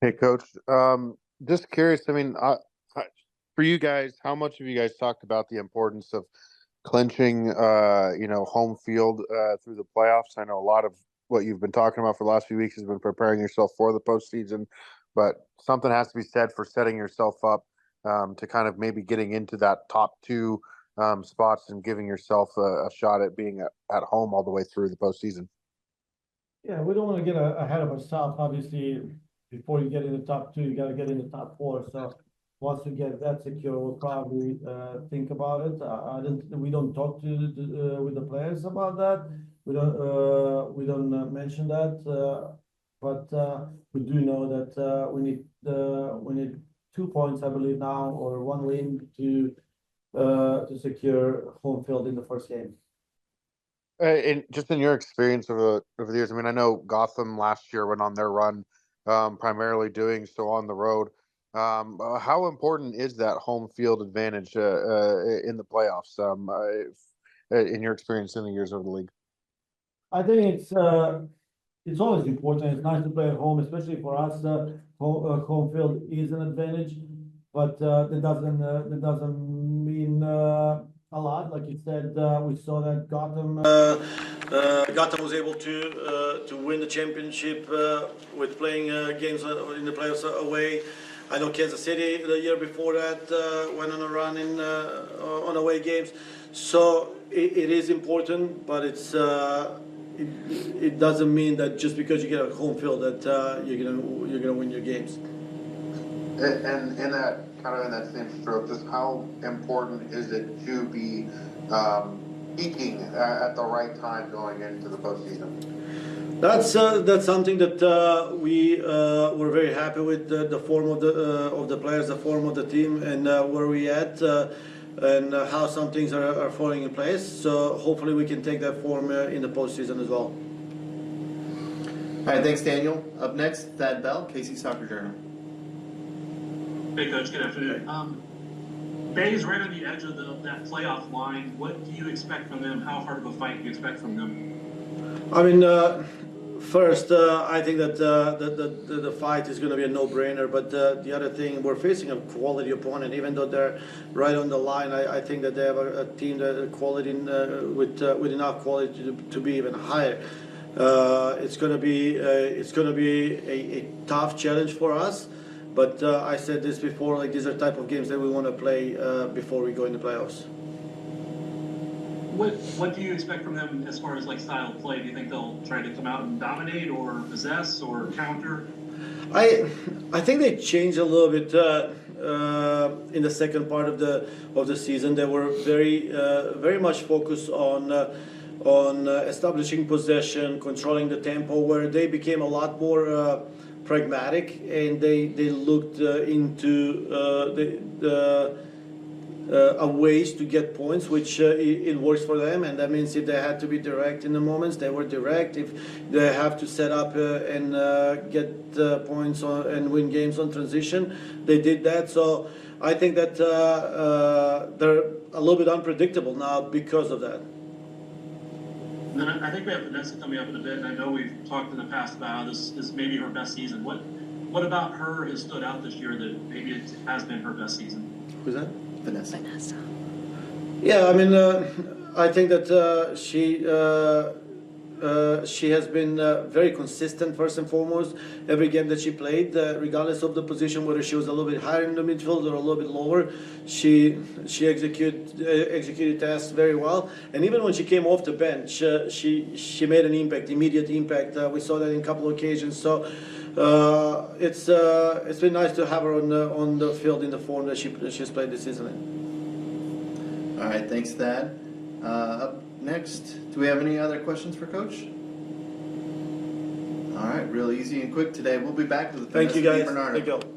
Hey, Coach. Just curious. I, for you guys, how much have you guys talked about the importance of clinching, home field through the playoffs? I know a lot of what you've been talking about for the last few weeks has been preparing yourself for the postseason, but something has to be said for setting yourself up to kind of maybe getting into that top two spots and giving yourself a shot at being at home all the way through the postseason. Yeah, we don't want to get ahead of ourselves. Obviously, before you get in the top two, you got to get in the top four. So once we get that secure, we'll probably think about it. We don't talk with the players about that. We don't mention that. But we do know that we need 2 points, I believe now, or one win to secure home field in the first game. And just in your experience over the years, I know Gotham last year went on their run, primarily doing so on the road. How important is that home field advantage in the playoffs? In your experience in the years of the league? I think it's always important. It's nice to play at home, especially for us. Home field is an advantage, but that doesn't mean a lot. Like you said, we saw that Gotham was able to win the championship with playing games in the playoffs away. I know Kansas City the year before that went on a run in on away games. So it is important, but it doesn't mean that just because you get a home field that you're gonna win your games. And in that in that same stroke, just how important is it to be peaking at the right time going into the postseason? That's something that we were very happy with the form of the players, the form of the team, and where we at. And how some things are falling in place. So hopefully we can take that form in the postseason as well. All right, thanks, Daniel. Up next, Thad Bell, KC Soccer Journal. Hey, Coach. Good afternoon. Bay is right on the edge of that playoff line. What do you expect from them? How hard of a fight do you expect from them? I mean, first, I think that the fight is going to be a no-brainer. But the other thing, we're facing a quality opponent. Even though they're right on the line, I think that they have a team that quality with enough quality to be even higher. It's going to be a tough challenge for us. But I said this before, like these are type of games that we want to play before we go in the playoffs. What do you expect from them as far as like style of play? Do you think they'll try to come out and dominate or possess or counter? I think they changed a little bit in the second part of the season. They were very much focused on establishing possession, controlling the tempo, where they became a lot more pragmatic, and they looked into ways to get points, which it works for them. And that means if they had to be direct in the moments, they were direct. If they have to set up and get points and win games on transition, they did that. So I think that they're a little bit unpredictable now because of that. And then I think we have Vanessa coming up in a bit, and I know we've talked in the past about how this is maybe her best season. What about her has stood out this year that maybe it has been her best season? Who's that? Vanessa. Yeah, I mean, I think that she has been very consistent, first and foremost. Every game that she played, regardless of the position, whether she was a little bit higher in the midfield or a little bit lower, she executed tasks very well. And even when she came off the bench, she made an impact, immediate impact. We saw that in a couple of occasions. So it's been nice to have her on the field in the form that she's played this season in. All right, thanks, Thad. Up next, do we have any other questions for Coach? All right, real easy and quick today. We'll be back with Thank you, guys. Bernardo. Thank you.